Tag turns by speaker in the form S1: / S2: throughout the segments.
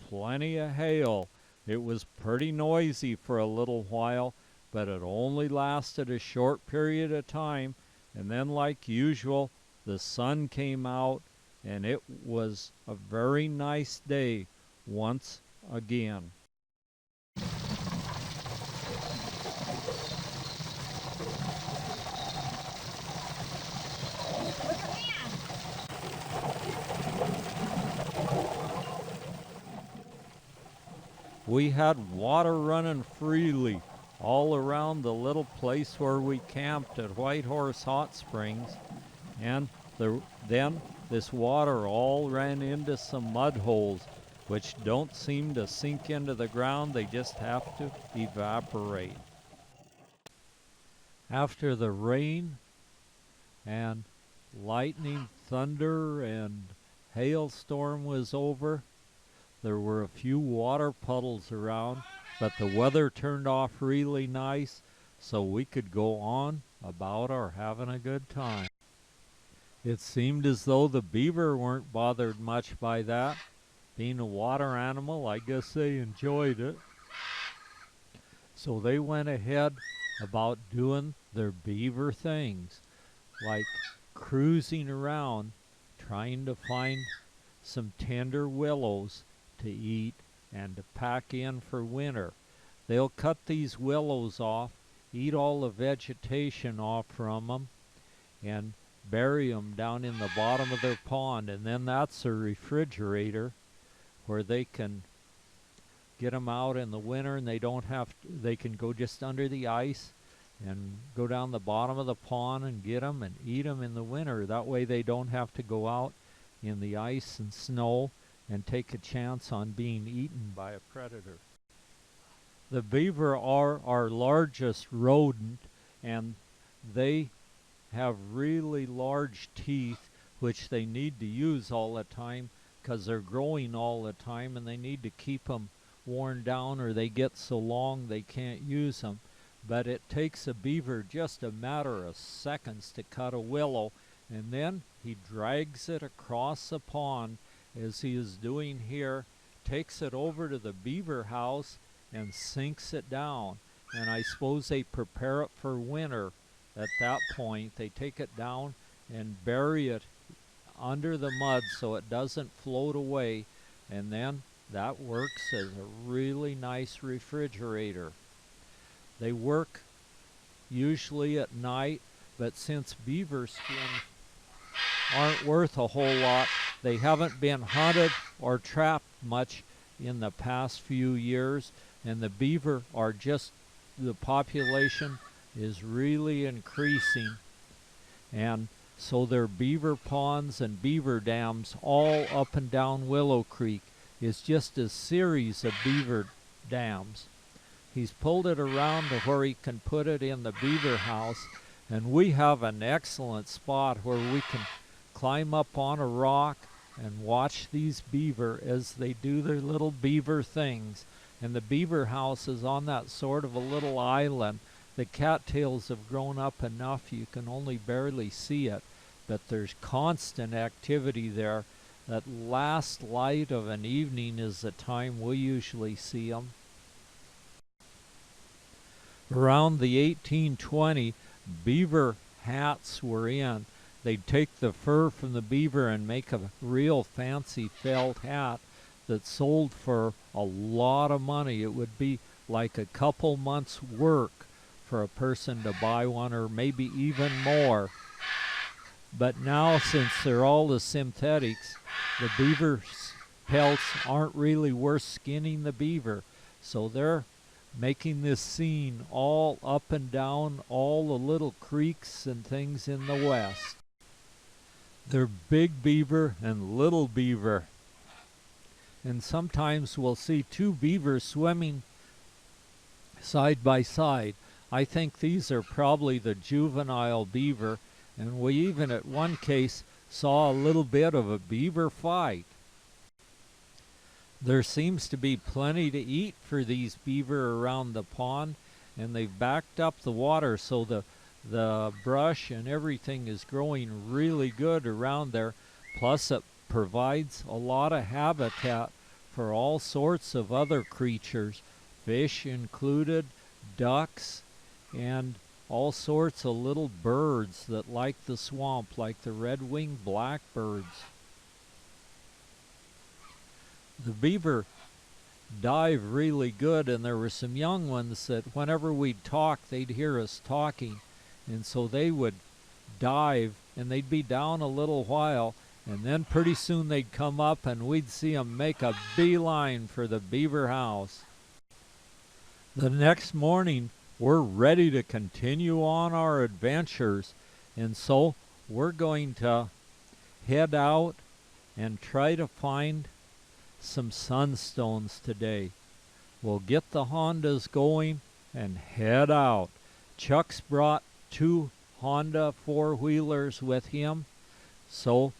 S1: plenty of hail. It was pretty noisy for a little while, but it only lasted a short period of time, and then, like usual, the sun came out, and it was a very nice day once again. We had water running freely all around the little place where we camped at White Horse Hot Springs, and then this water all ran into some mud holes, which don't seem to sink into the ground, they just have to evaporate. After the rain and lightning, thunder, and hailstorm was over, there were a few water puddles around, but the weather turned off really nice, so we could go on about our having a good time. It seemed as though the beaver weren't bothered much by that. Being a water animal, I guess they enjoyed it. So they went ahead about doing their beaver things, like cruising around trying to find some tender willows to eat and to pack in for winter. They'll cut these willows off, eat all the vegetation off from them, and bury them down in the bottom of their pond, and then that's a refrigerator where they can get them out in the winter, and they can go just under the ice and go down the bottom of the pond and get them and eat them in the winter. That way they don't have to go out in the ice and snow and take a chance on being eaten by a predator. The beaver are our largest rodent, and they have really large teeth, which they need to use all the time because they're growing all the time, and they need to keep them worn down or they get so long they can't use them. But it takes a beaver just a matter of seconds to cut a willow, and then he drags it across the pond as he is doing here, takes it over to the beaver house and sinks it down. And I suppose they prepare it for winter. At that point, they take it down and bury it under the mud so it doesn't float away, and then that works as a really nice refrigerator. They work usually at night, but since beaver skins aren't worth a whole lot, they haven't been hunted or trapped much in the past few years, and the beaver are just, the population is really increasing, and so there are beaver ponds and beaver dams all up and down Willow Creek. It's just a series of beaver dams. He's pulled it around to where he can put it in the beaver house, and we have an excellent spot where we can climb up on a rock and watch these beaver as they do their little beaver things. And the beaver house is on that sort of a little island. The cattails have grown up enough you can only barely see it, but there's constant activity there. That last light of an evening is the time we usually see them. Around the 1820, beaver hats were in. They'd take the fur from the beaver and make a real fancy felt hat that sold for a lot of money. It would be like a couple months' work for a person to buy one, or maybe even more. But now, since they're all the synthetics, the beaver pelts aren't really worth skinning the beaver. So they're making this scene all up and down all the little creeks and things in the west. They're big beaver and little beaver. And sometimes we'll see two beavers swimming side by side. I think these are probably the juvenile beaver, and we even at one case saw a little bit of a beaver fight. There seems to be plenty to eat for these beaver around the pond, and they've backed up the water so the brush and everything is growing really good around there. Plus it provides a lot of habitat for all sorts of other creatures, fish included, ducks, and all sorts of little birds that like the swamp, like the red-winged blackbirds. The beaver dive really good, and there were some young ones that whenever we'd talk, they'd hear us talking, and so they would dive, and they'd be down a little while, and then pretty soon they'd come up and we'd see them make a beeline for the beaver house. The next morning we're ready to continue on our adventures, and so we're going to head out and try to find some sunstones today. We'll get the Hondas going and head out. Chuck's brought 2 Honda 4-wheelers with him, so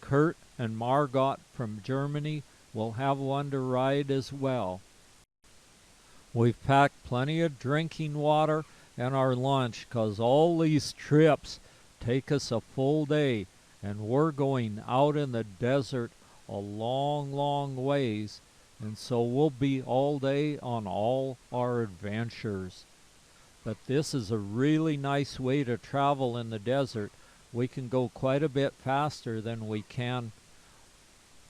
S1: Kurt and Margot from Germany will have one to ride as well. We've packed plenty of drinking water and our lunch, 'cause all these trips take us a full day, and we're going out in the desert a long ways, and so we'll be all day on all our adventures. But this is a really nice way to travel in the desert. We can go quite a bit faster than we can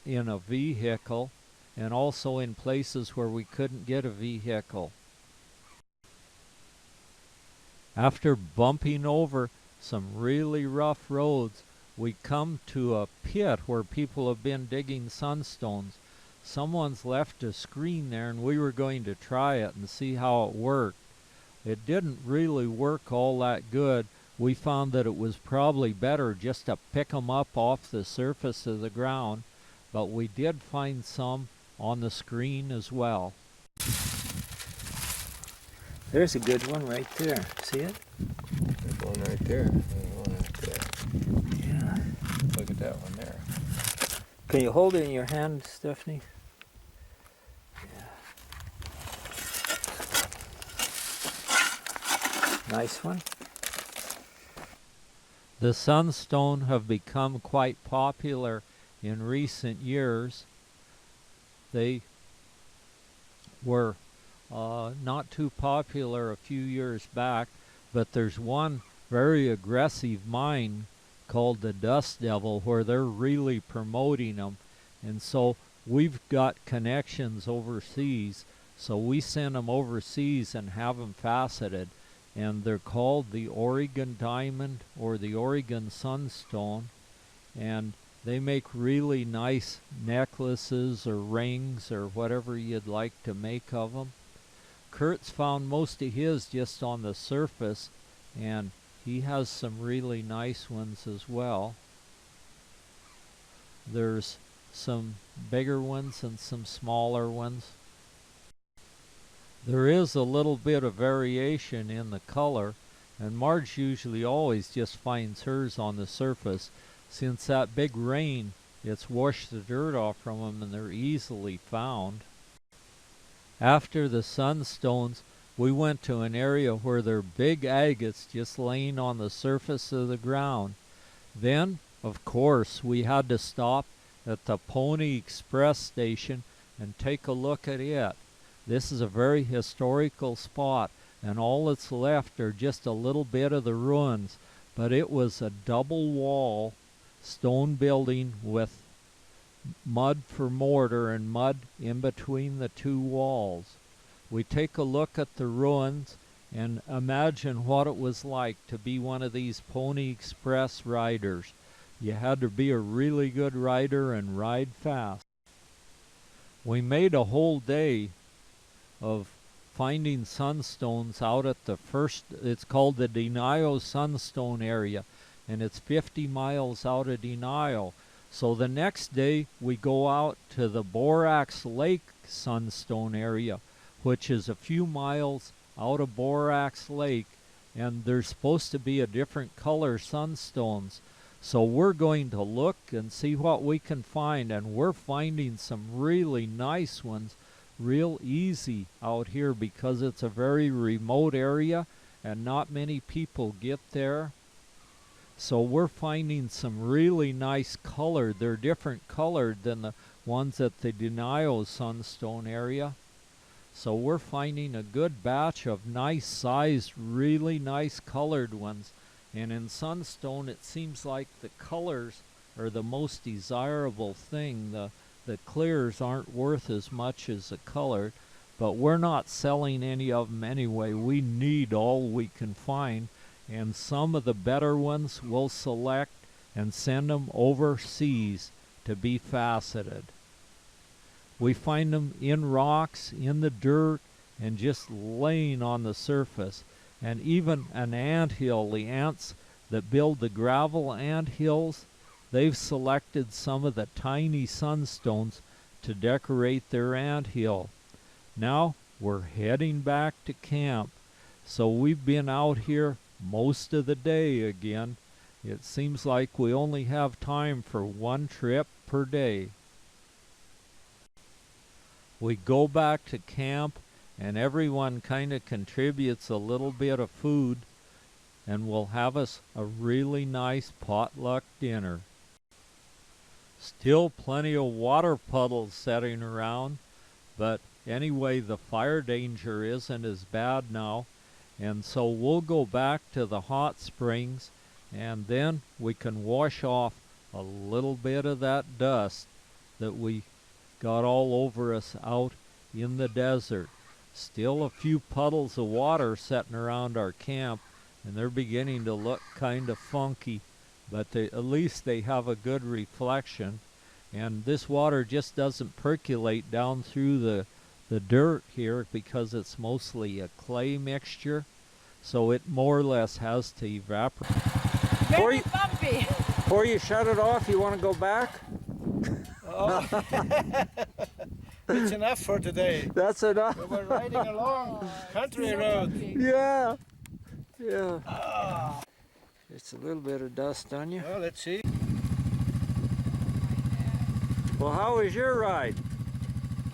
S1: in a vehicle, and also in places where we couldn't get a vehicle. After bumping over some really rough roads, we come to a pit where people have been digging sunstones. Someone's left a screen there, and we were going to try it and see how it worked. It didn't really work all that good. We found that it was probably better just to pick them up off the surface of the ground, but we did find some on the screen as well.
S2: There's a good one right there. See it?
S3: There's one right there. There's one right there.
S2: Yeah.
S3: Look at that one there.
S2: Can you hold it in your hand, Stephanie? Yeah. Nice one.
S1: The sunstone have become quite popular in recent years. They were not too popular a few years back, but there's one very aggressive mine called the Dust Devil where they're really promoting them, and so we've got connections overseas, so we send them overseas and have them faceted, and they're called the Oregon Diamond or the Oregon Sunstone, and they make really nice necklaces or rings or whatever you'd like to make of them. Kurt's found most of his just on the surface, and he has some really nice ones as well. There's some bigger ones and some smaller ones. There is a little bit of variation in the color, and Marge usually always just finds hers on the surface. Since that big rain, it's washed the dirt off from them and they're easily found. After the sunstones, we went to an area where there are big agates just laying on the surface of the ground. Then, of course, we had to stop at the Pony Express station and take a look at it. This is a very historical spot, and all that's left are just a little bit of the ruins, but it was a double wall stone building with mud for mortar and mud in between the two walls. We take a look at the ruins and imagine what it was like to be one of these Pony Express riders. You had to be a really good rider and ride fast. We made a whole day of finding sunstones out at the first, it's called the Denio Sunstone area, and it's 50 miles out of Denio. So the next day we go out to the Borax Lake Sunstone area, which is a few miles out of Borax Lake, and there's supposed to be a different color sunstones. So we're going to look and see what we can find, and we're finding some really nice ones real easy out here because it's a very remote area and not many people get there. So we're finding some really nice colored. They're different colored than the ones at the Denio Sunstone area. So we're finding a good batch of nice sized, really nice colored ones. And in Sunstone, it seems like the colors are the most desirable thing. The clears aren't worth as much as the colored, but we're not selling any of them anyway. We need all we can find, and some of the better ones we'll select and send them overseas to be faceted. We find them in rocks, in the dirt, and just laying on the surface. And even an ant hill, the ants that build the gravel ant hills, they've selected some of the tiny sunstones to decorate their ant hill. Now we're heading back to camp, so we've been out here most of the day again. It seems like we only have time for one trip per day. We go back to camp, and everyone kind of contributes a little bit of food, and we'll have us a really nice potluck dinner. Still plenty of water puddles setting around, but anyway, the fire danger isn't as bad now, and so we'll go back to the hot springs, and then we can wash off a little bit of that dust that we got all over us out in the desert. Still a few puddles of water setting around our camp, and they're beginning to look kind of funky, but at least they have a good reflection. And this water just doesn't percolate down through the dirt here because it's mostly a clay mixture, so it more or less has to evaporate.
S4: Very bumpy.
S2: Before you shut it off, you want to go back?
S5: Oh. It's enough for today.
S2: That's enough.
S5: We were riding along country road.
S2: Yeah. It's a little bit of dust on you.
S5: Well, let's see.
S2: Well, how was your ride?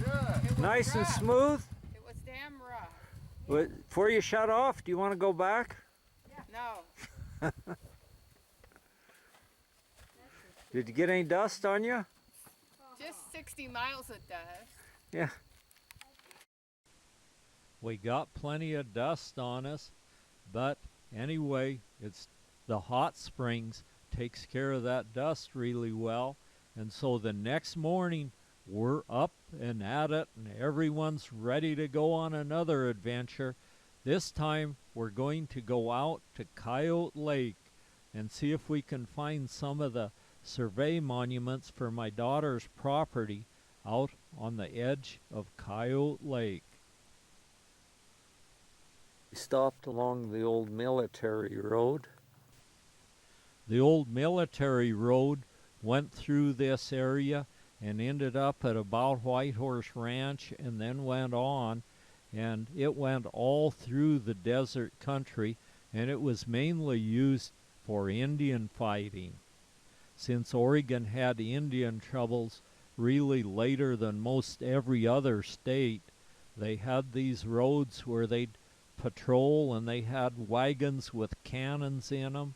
S5: Good.
S2: Nice and smooth?
S4: It was damn rough.
S2: Before you shut off, do you want to go back?
S4: No.
S2: Did you get any dust on you?
S4: Just 60 miles of dust.
S2: Yeah.
S1: We got plenty of dust on us, but anyway, it's the hot springs takes care of that dust really well, and so the next morning we're up and at it, and everyone's ready to go on another adventure. This time we're going to go out to Coyote Lake and see if we can find some of the survey monuments for my daughter's property out on the edge of Coyote Lake.
S2: We stopped along the old military road.
S1: The old military road went through this area and ended up at about Whitehorse Ranch and then went on, and it went all through the desert country, and it was mainly used for Indian fighting. Since Oregon had Indian troubles really later than most every other state, they had these roads where they'd patrol, and they had wagons with cannons in them.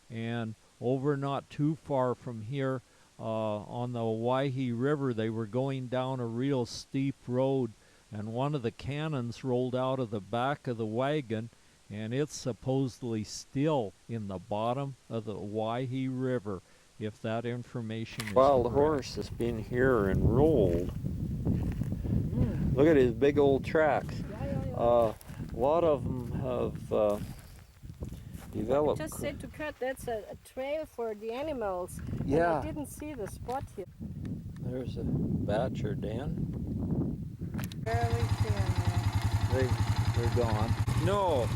S1: And over not too far from here on the Owyhee River, they were going down a real steep road, and one of the cannons rolled out of the back of the wagon, and it's supposedly still in the bottom of the Owyhee River, if that information is
S2: Well, the
S1: correct.
S2: horse has been here and rolled. Look at his big old tracks. A lot of them have developed.
S6: Just said to Kurt, that's a trail for the animals.
S2: Yeah.
S6: And I didn't see the spot here.
S2: There's a badger den.
S6: Barely clear.
S2: They're gone. No.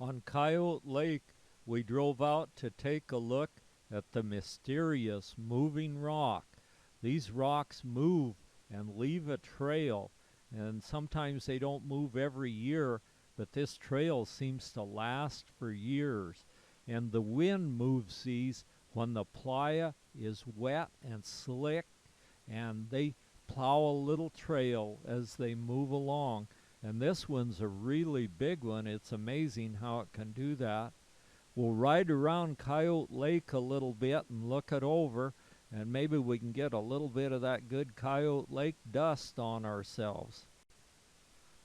S1: On Coyote Lake, we drove out to take a look at the mysterious moving rock. These rocks move and leave a trail, and sometimes they don't move every year, but this trail seems to last for years. And the wind moves these when the playa is wet and slick, and they plow a little trail as they move along. And this one's a really big one. It's amazing how it can do that. we'll ride around Coyote Lake a little bit and look it over, and maybe we can get a little bit of that good Coyote Lake dust on ourselves.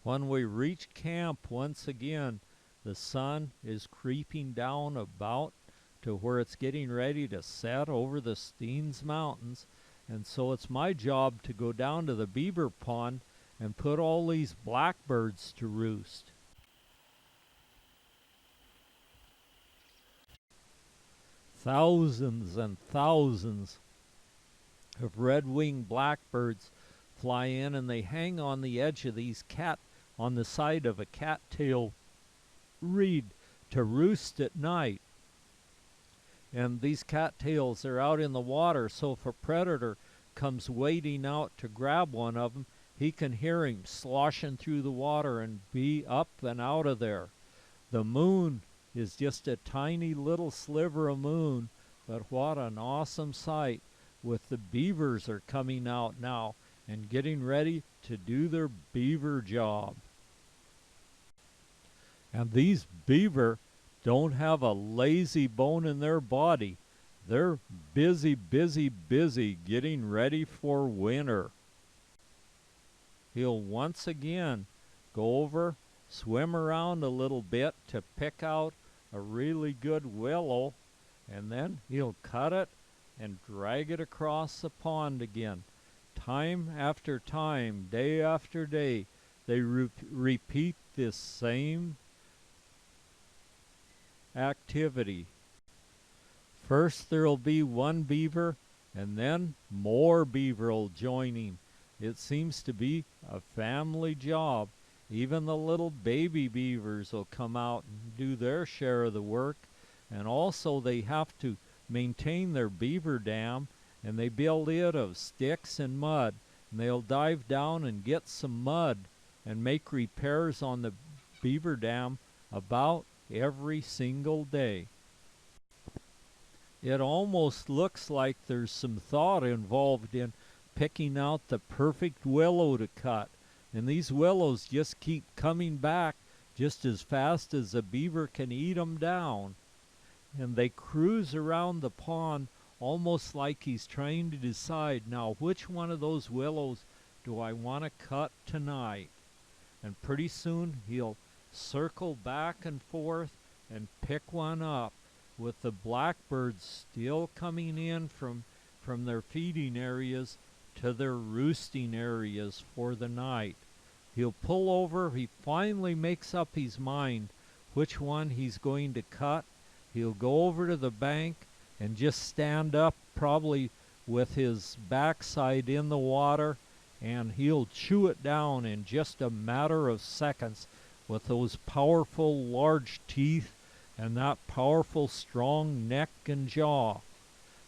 S1: When we reach camp once again, the sun is creeping down about to where it's getting ready to set over the Steens Mountains, and so it's my job to go down to the beaver pond and put all these blackbirds to roost. Thousands and thousands of red-winged blackbirds fly in, and they hang on the edge of on the side of a cattail reed to roost at night. And these cattails are out in the water, so if a predator comes wading out to grab one of them, he can hear him sloshing through the water and be up and out of there. The moon is just a tiny little sliver of moon, but what an awesome sight. With the beavers are coming out now and getting ready to do their beaver job. And these beaver don't have a lazy bone in their body. They're busy, busy, busy getting ready for winter. He'll once again go over, swim around a little bit to pick out a really good willow, and then he'll cut it and drag it across the pond again. Time after time, day after day, they repeat this same activity. First there'll be one beaver, and then more beaver will join him. It seems to be a family job. Even the little baby beavers will come out and do their share of the work, and also they have to maintain their beaver dam, and they build it of sticks and mud, and they'll dive down and get some mud and make repairs on the beaver dam about every single day. It almost looks like there's some thought involved in picking out the perfect willow to cut, and these willows just keep coming back just as fast as a beaver can eat them down. And they cruise around the pond almost like he's trying to decide, now which one of those willows do I want to cut tonight? And pretty soon he'll circle back and forth and pick one up, with the blackbirds still coming in from their feeding areas to their roosting areas for the night. He'll pull over. He finally makes up his mind which one he's going to cut. He'll go over to the bank and just stand up, probably with his backside in the water, and he'll chew it down in just a matter of seconds with those powerful large teeth and that powerful strong neck and jaw.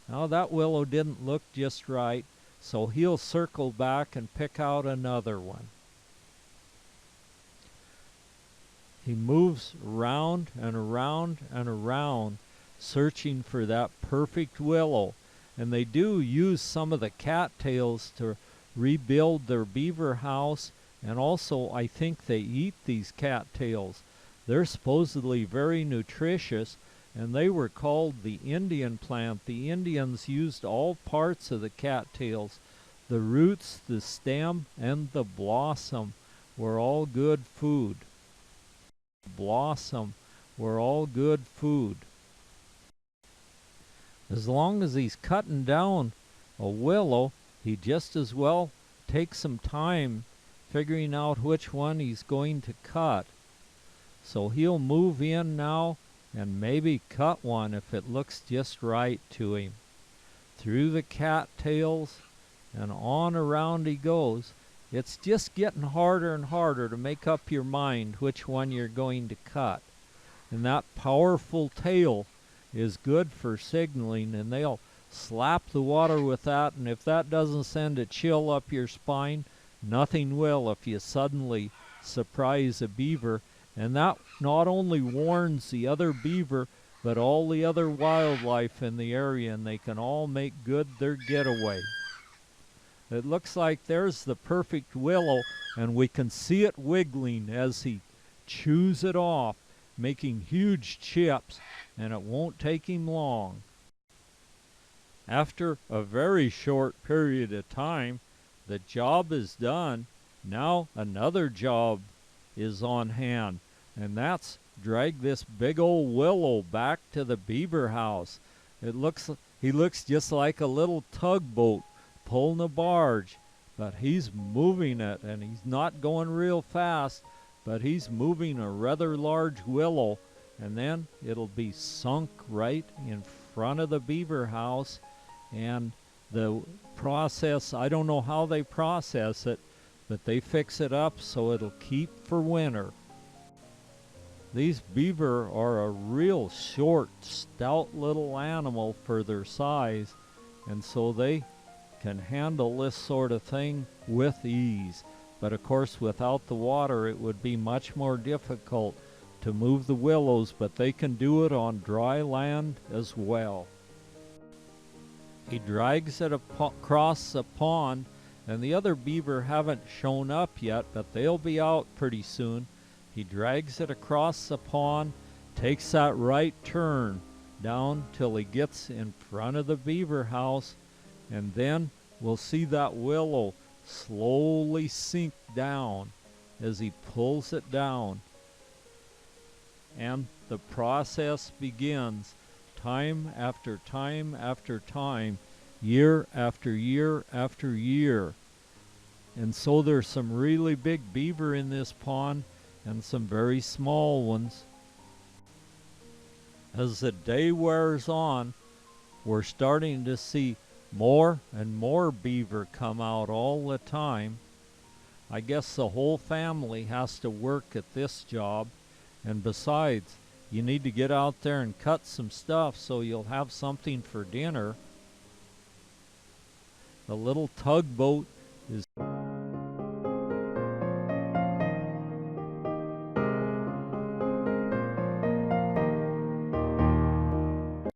S1: Now that willow didn't look just right, so he'll circle back and pick out another one. He moves around and around and around, searching for that perfect willow. And they do use some of the cattails to rebuild their beaver house, and also I think they eat these cattails. They're supposedly very nutritious, and they were called the Indian plant. The Indians used all parts of the cattails. The roots, the stem, and the blossom were all good food. Blossom were all good food. As long as he's cutting down a willow, he just as well take some time figuring out which one he's going to cut. So he'll move in now and maybe cut one if it looks just right to him. Through the cattails and on around he goes. It's just getting harder and harder to make up your mind which one you're going to cut. And that powerful tail is good for signaling, and they'll slap the water with that, and if that doesn't send a chill up your spine, nothing will if you suddenly surprise a beaver. And that not only warns the other beaver, but all the other wildlife in the area, and they can all make good their getaway. It looks like there's the perfect willow, and we can see it wiggling as he chews it off. making huge chips, and it won't take him long. After a very short period of time, the job is done. Now another job is on hand, and that's drag this big old willow back to the beaver house. He looks just like a little tugboat pulling a barge, but he's moving it, and he's not going real fast, but he's moving a rather large willow, and then it'll be sunk right in front of the beaver house. And the process, I don't know how they process it, but they fix it up so it'll keep for winter. These beaver are a real short, stout little animal for their size, and so they can handle this sort of thing with ease. But of course, without the water, it would be much more difficult to move the willows, but they can do it on dry land as well. He drags it across the pond, and the other beaver haven't shown up yet, but they'll be out pretty soon. He drags it across the pond, takes that right turn down till he gets in front of the beaver house, and then we'll see that willow slowly sink down as he pulls it down. And the process begins. Time after time after time, year after year after year. And so there's some really big beaver in this pond and some very small ones. As the day wears on, we're starting to see more and more beaver come out all the time. I guess the whole family has to work at this job, and besides, you need to get out there and cut some stuff so you'll have something for dinner. The little tugboat is